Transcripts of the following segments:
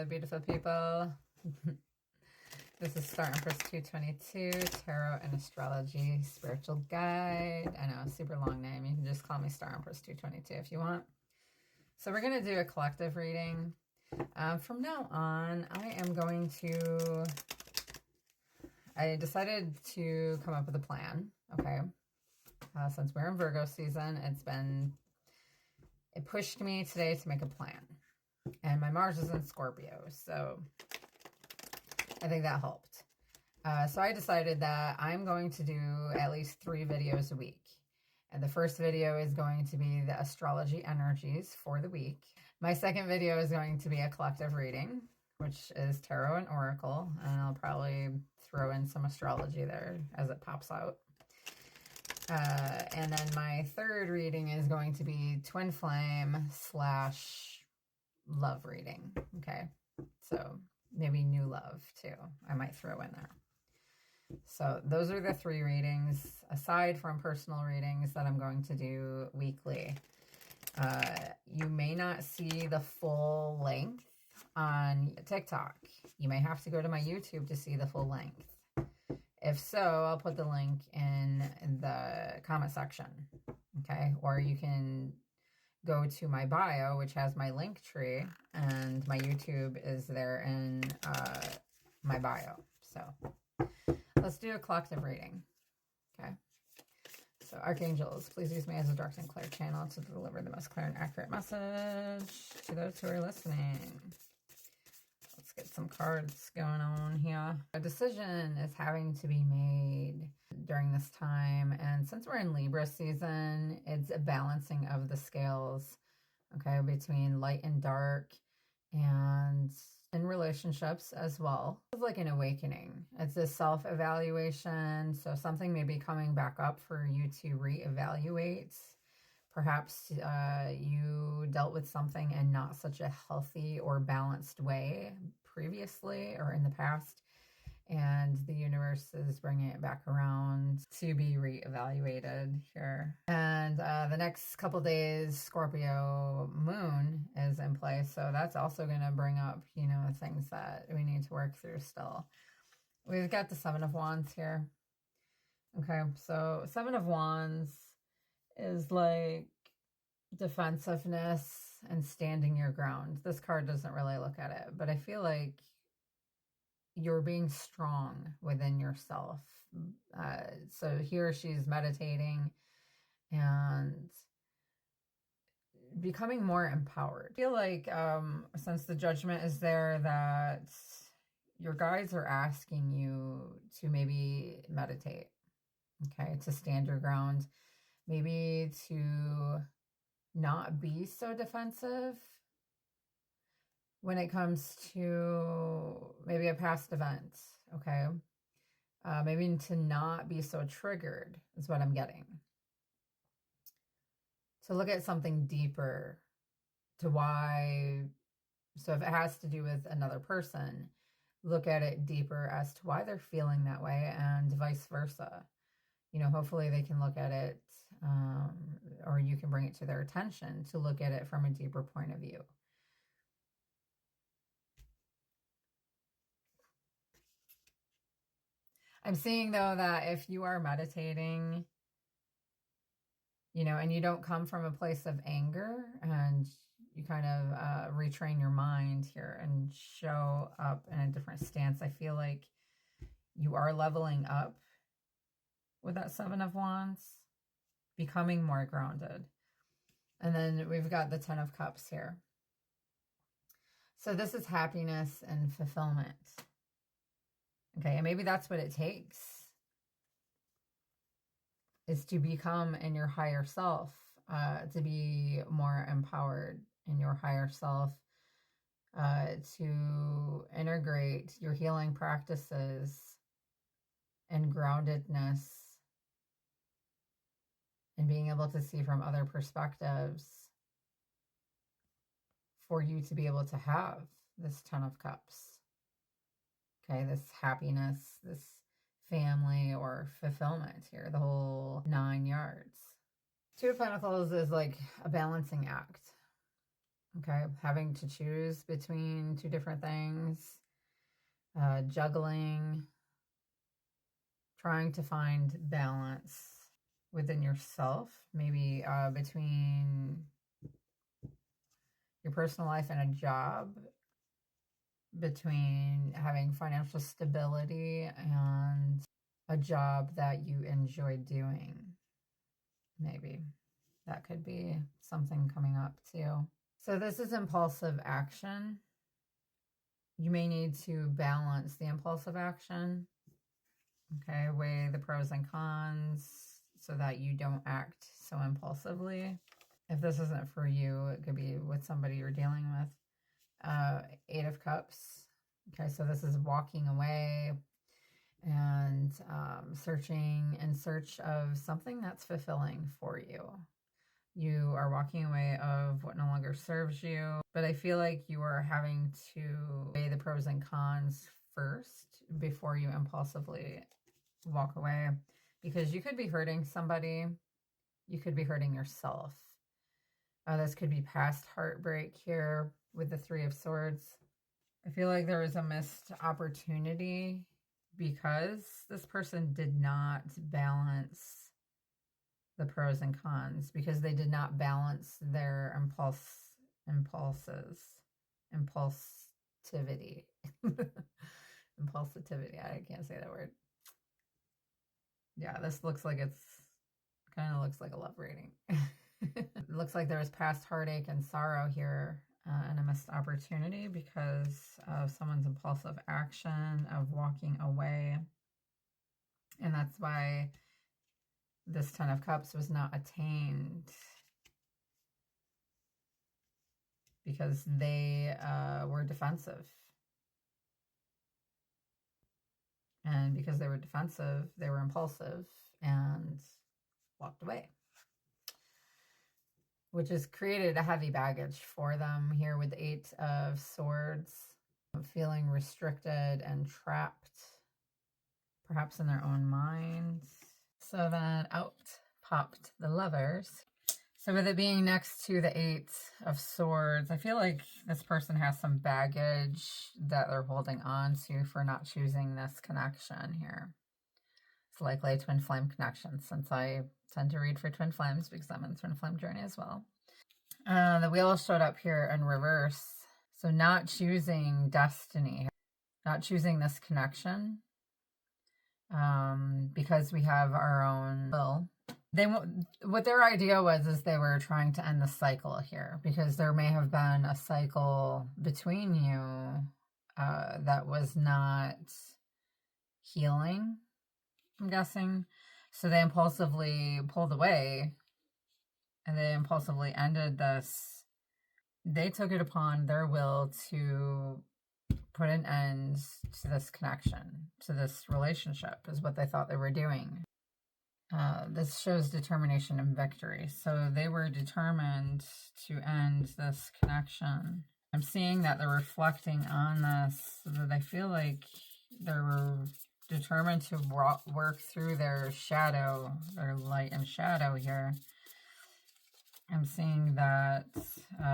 beautiful people. This is Star Empress 222, Tarot and Astrology Spiritual Guide. I know, super long name. You can just call me Star Empress 222 if you want. So we're going to do a collective reading. From now on, I decided to come up with a plan, okay? Since we're in Virgo season, it pushed me today to make a plan. And my Mars is in Scorpio, so I think that helped. So I decided that I'm going to do at least 3 videos a week. And the first video is going to be the astrology energies for the week. My second video is going to be a collective reading, which is tarot and oracle. And I'll probably throw in some astrology there as it pops out. And then my third reading is going to be twin flame / love reading. Okay. So maybe new love too. I might throw in there. So those are the 3 readings, aside from personal readings that I'm going to do weekly. You may not see the full length on TikTok. You may have to go to my YouTube to see the full length. If so, I'll put the link in the comment section. Okay. Or you can go to my bio, which has my link tree, and my YouTube is there in my bio. So let's do a collective reading. Okay. So archangels, please use me as a direct and clear channel to deliver the most clear and accurate message to those who are listening. Let's get some cards going on here. A decision is having to be made during this time. And since we're in Libra season, it's a balancing of the scales, okay, between light and dark, and in relationships as well. It's like an awakening. It's a self-evaluation. So something may be coming back up for you to reevaluate. Perhaps you dealt with something in not such a healthy or balanced way previously or in the past, and the universe is bringing it back around to be reevaluated here. And the next couple days, Scorpio moon is in place, so that's also going to bring up, things that we need to work through still. We've got the 7 of Wands here. Okay, so 7 of Wands is like defensiveness and standing your ground. This card doesn't really look at it, but I feel like you're being strong within yourself. So here she's meditating and becoming more empowered. I feel like since the Judgment is there, that your guides are asking you to maybe meditate, okay, to stand your ground. Maybe to not be so defensive when it comes to maybe a past event, okay? Maybe to not be so triggered is what I'm getting. To look at something deeper to why, so if it has to do with another person, look at it deeper as to why they're feeling that way and vice versa. Hopefully they can look at it, or you can bring it to their attention to look at it from a deeper point of view. I'm seeing, though, that if you are meditating, and you don't come from a place of anger, and you kind of retrain your mind here and show up in a different stance, I feel like you are leveling up with that 7 of Wands, becoming more grounded. And then we've got the 10 of Cups here. So this is happiness and fulfillment. Okay, and maybe that's what it takes, is to become in your higher self, to be more empowered in your higher self, to integrate your healing practices and groundedness, and being able to see from other perspectives for you to be able to have this 10 of Cups. Okay, this happiness, this family or fulfillment here, the whole 9 yards. 2 of Pentacles is like a balancing act. Okay, having to choose between two different things, juggling, trying to find balance within yourself, maybe between your personal life and a job, between having financial stability and a job that you enjoy doing. Maybe that could be something coming up too. So this is impulsive action. You may need to balance the impulsive action. Okay, weigh the pros and cons so that you don't act so impulsively. If this isn't for you, it could be with somebody you're dealing with. 8 of Cups. Okay, so this is walking away and searching in search of something that's fulfilling for you. You are walking away of what no longer serves you, but I feel like you are having to weigh the pros and cons first before you impulsively walk away, because you could be hurting somebody, you could be hurting yourself. This could be past heartbreak here with the 3 of Swords. I feel like there was a missed opportunity because this person did not balance the pros and cons, because they did not balance their impulsivity. Impulsivity. I can't say that word. Yeah, this looks like kind of looks like a love reading. It looks like there was past heartache and sorrow here and a missed opportunity because of someone's impulsive action of walking away. And that's why this 10 of Cups was not attained, because they were defensive. And because they were defensive, they were impulsive and walked away, which has created a heavy baggage for them here with the 8 of Swords, feeling restricted and trapped, perhaps in their own minds. So then out popped the Lovers. So with it being next to the 8 of Swords, I feel like this person has some baggage that they're holding on to for not choosing this connection here. It's likely a twin flame connection, since I tend to read for twin flames because I'm in twin flame journey as well. The wheel showed up here in reverse. So not choosing destiny, not choosing this connection, because we have our own will. What their idea was is they were trying to end the cycle here, because there may have been a cycle between you that was not healing, I'm guessing. So they impulsively pulled away and they impulsively ended this. They took it upon their will to put an end to this connection, to this relationship, is what they thought they were doing. This shows determination and victory. So they were determined to end this connection. I'm seeing that they're reflecting on this, so that I feel like they were determined to work through their shadow, their light and shadow here. I'm seeing that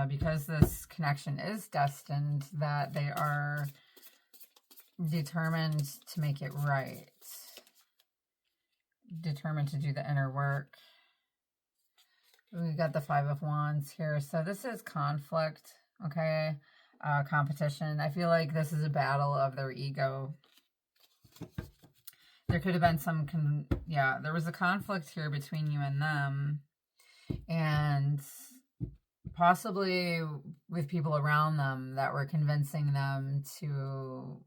because this connection is destined, that they are determined to make it right. Determined to do the inner work. We got the 5 of Wands here. So this is conflict, okay? Competition. I feel like this is a battle of their ego. There could have been some, there was a conflict here between you and them. And possibly with people around them that were convincing them to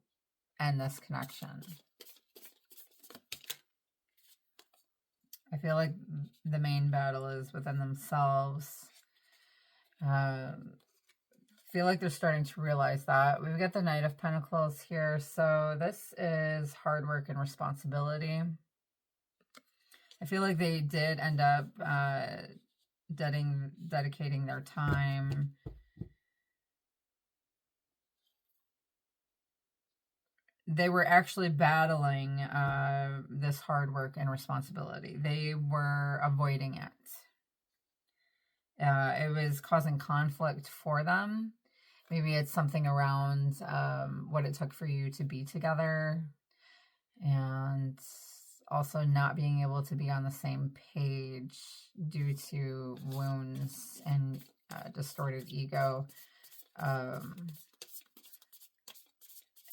end this connection. I feel like the main battle is within themselves. Feel like they're starting to realize that. We've got the Knight of Pentacles here. So this is hard work and responsibility. I feel like they did end up dedicating their time. They were actually battling this hard work and responsibility. They were avoiding it. It was causing conflict for them. Maybe it's something around what it took for you to be together, and also not being able to be on the same page due to wounds and distorted ego.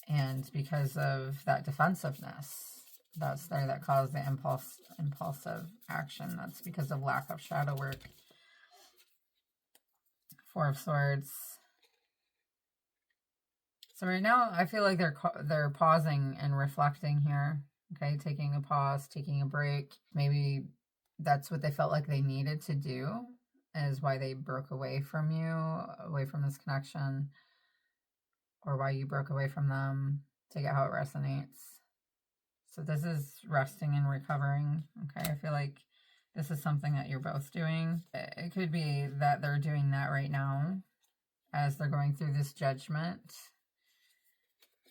And because of that defensiveness that's there that caused the impulsive action, that's because of lack of shadow work. Four of Swords. So right now, I feel like they're pausing and reflecting here. Okay, taking a pause, taking a break. Maybe that's what they felt like they needed to do, is why they broke away from you, away from this connection, or why you broke away from them, to get how it resonates. So this is resting and recovering. Okay, I feel like this is something that you're both doing. It could be that they're doing that right now as they're going through this judgment.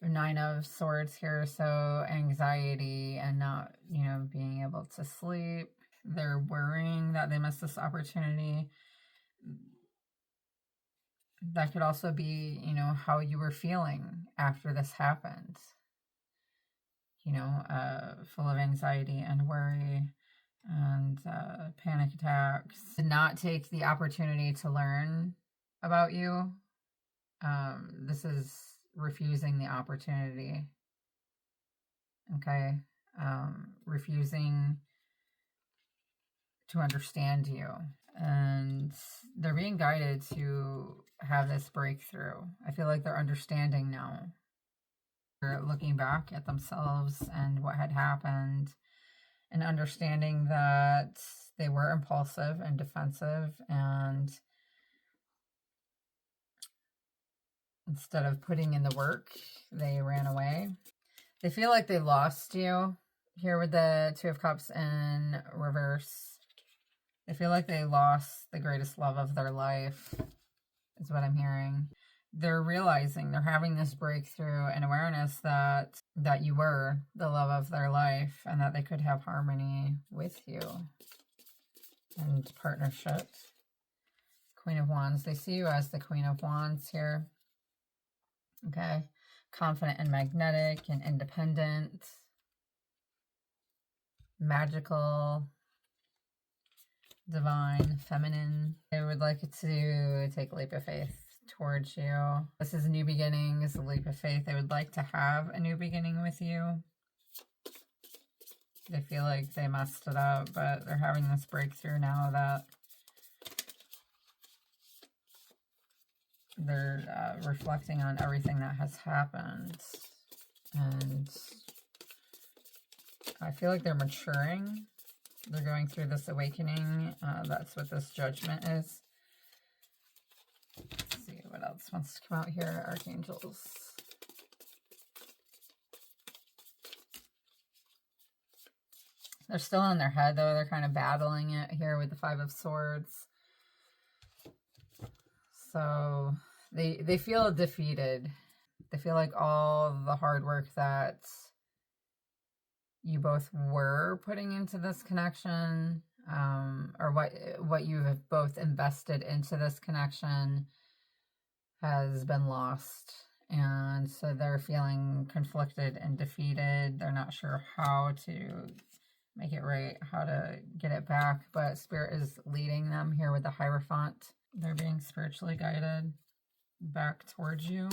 Nine of Swords here, so anxiety and not, being able to sleep. They're worrying that they missed this opportunity. That could also be, how you were feeling after this happened. Full of anxiety and worry and panic attacks. Did not take the opportunity to learn about you. This is refusing the opportunity. Okay. Refusing to understand you. And they're being guided to have this breakthrough. I feel like they're understanding now. They're looking back at themselves and what had happened and understanding that they were impulsive and defensive, and instead of putting in the work, they ran away. They feel like they lost you here with the Two of Cups in reverse. They feel like they lost the greatest love of their life, is what I'm hearing. They're realizing, they're having this breakthrough and awareness that you were the love of their life, and that they could have harmony with you and partnership. Queen of Wands. They see you as the Queen of Wands here. Okay. Confident and magnetic and independent. Magical. Divine. Feminine. They would like to take a leap of faith towards you. This is a new beginning. It's a leap of faith. They would like to have a new beginning with you. They feel like they messed it up, but they're having this breakthrough now that they're reflecting on everything that has happened. And I feel like they're maturing. They're going through this awakening. That's what this judgment is. Let's see what else wants to come out here. Archangels. They're still in their head, though. They're kind of battling it here with the Five of Swords. So they feel defeated. They feel like all the hard work that you both were putting into this connection, or what you have both invested into this connection, has been lost. And so they're feeling conflicted and defeated. They're not sure how to make it right, how to get it back, but Spirit is leading them here with the Hierophant. They're being spiritually guided back towards you.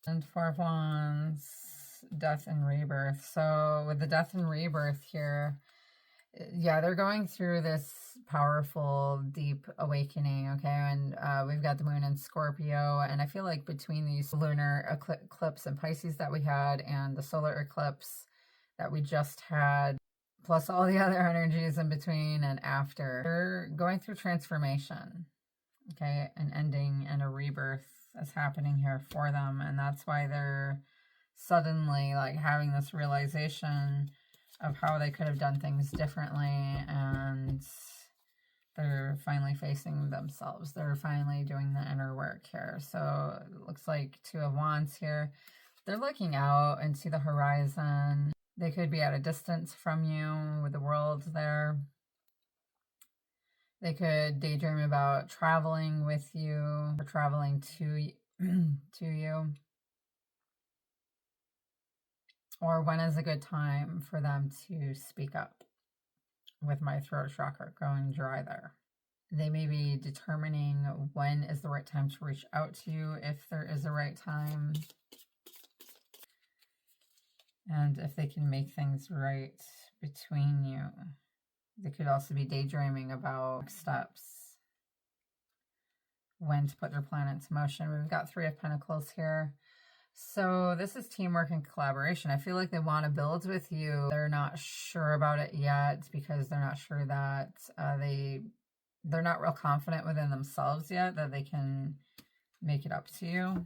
And Four of Wands, Death and Rebirth. So with the Death and Rebirth here, yeah, they're going through this powerful, deep awakening, okay? And we've got the moon in Scorpio, and I feel like between these lunar eclipse in Pisces that we had and the solar eclipse that we just had, plus all the other energies in between and after, they're going through transformation, okay? An ending and a rebirth is happening here for them, and that's why they're suddenly like having this realization of how they could have done things differently, and they're finally facing themselves. They're finally doing the inner work here. So it looks like Two of Wands here. They're looking out into the horizon. They could be at a distance from you with the world there. They could daydream about traveling with you or traveling to to you. Or when is a good time for them to speak up with my throat chakra going dry there. They may be determining when is the right time to reach out to you, if there is a right time, and if they can make things right between you. They could also be daydreaming about steps, when to put their plan into motion. We've got 3 of Pentacles here. So this is teamwork and collaboration. I feel like they want to build with you. They're not sure about it yet because they're not sure that they're not real confident within themselves yet that they can make it up to you.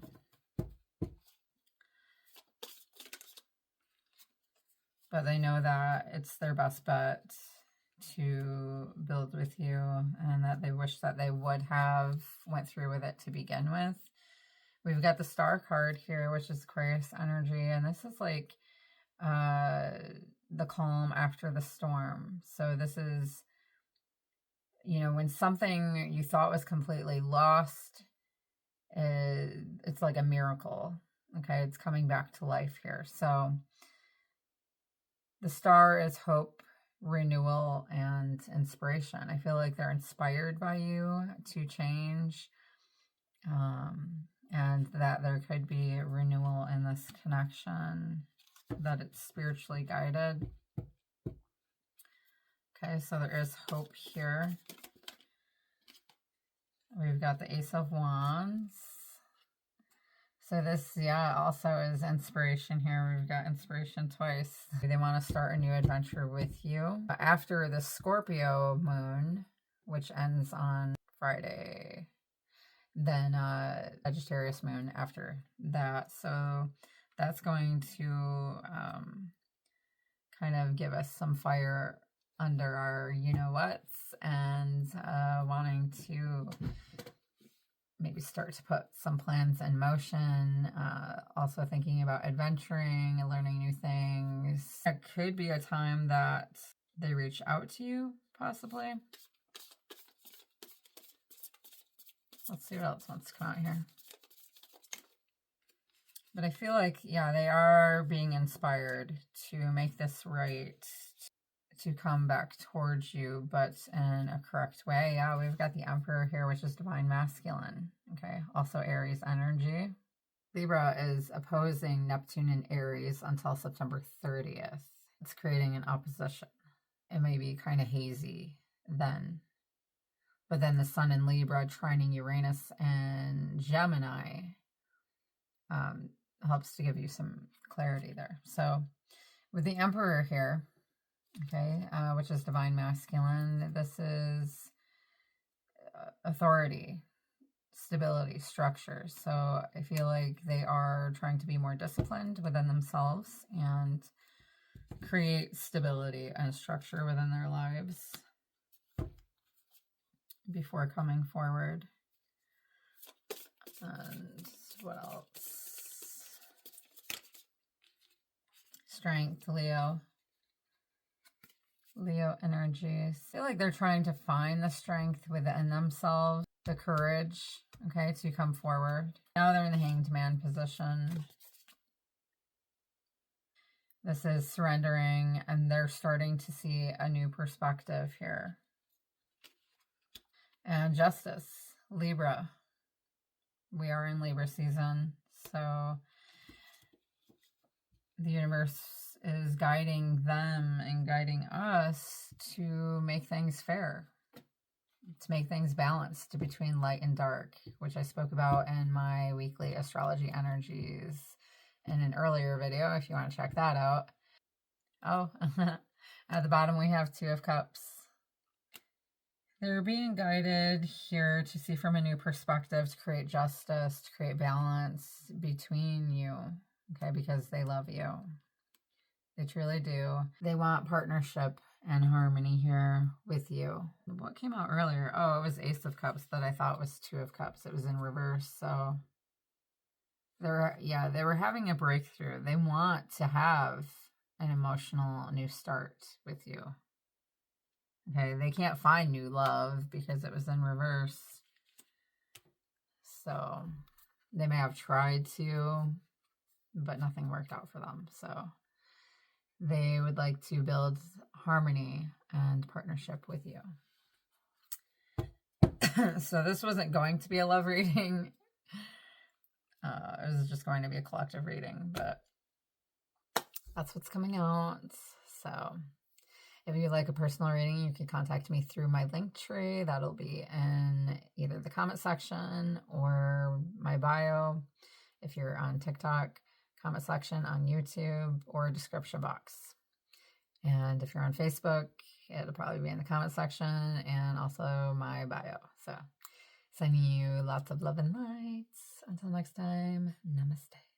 But they know that it's their best bet to build with you, and that they wish that they would have went through with it to begin with. We've got the Star card here, which is Aquarius energy, and this is like the calm after the storm. So this is, you know, when something you thought was completely lost, it's like a miracle. Okay, it's coming back to life here. So the Star is hope, renewal, and inspiration. I feel like they're inspired by you to change, and that there could be renewal in this connection, that it's spiritually guided. Okay, so there is hope here. We've got the Ace of Wands. So this, yeah, also is inspiration here. We've got inspiration twice. They want to start a new adventure with you. After the Scorpio moon, which ends on Friday, then Sagittarius moon after that. So that's going to kind of give us some fire under our you-know-whats, and wanting to maybe start to put some plans in motion, also thinking about adventuring and learning new things. It could be a time that they reach out to you, possibly. Let's see what else wants to come out here. But I feel like, yeah, they are being inspired to make this right, to come back towards you, but in a correct way. Yeah, we've got the Emperor here, which is divine masculine. Okay, also Aries energy. Libra is opposing Neptune and Aries until September 30th. It's creating an opposition. It may be kind of hazy then. But then the Sun in Libra trining Uranus and Gemini helps to give you some clarity there. So with the Emperor here, okay, which is divine masculine, this is authority, stability, structure. So I feel like they are trying to be more disciplined within themselves and create stability and structure within their lives before coming forward. And what else? Strength, Leo. Leo energies. I feel like they're trying to find the strength within themselves, the courage, okay, to come forward. Now they're in the Hanged Man position. This is surrendering, and they're starting to see a new perspective here. And Justice, Libra. We are in Libra season, so the universe is guiding them and guiding us to make things fair, to make things balanced between light and dark, which I spoke about in my weekly astrology energies in an earlier video, if you want to check that out. Oh, at the bottom we have Two of Cups. They're being guided here to see from a new perspective, to create justice, to create balance between you, okay, because they love you. They truly do. They want partnership and harmony here with you. What came out earlier? Oh, it was Ace of Cups that I thought was Two of Cups. It was in reverse, so they were having a breakthrough. They want to have an emotional new start with you. Okay, they can't find new love because it was in reverse. So they may have tried to, but nothing worked out for them. So they would like to build harmony and partnership with you. So this wasn't going to be a love reading. It was just going to be a collective reading, but that's what's coming out. So if you'd like a personal reading, you can contact me through my link tree. That'll be in either the comment section or my bio. If you're on TikTok, comment section on YouTube or description box. And if you're on Facebook, it'll probably be in the comment section and also my bio. So sending you lots of love and lights. Until next time, namaste.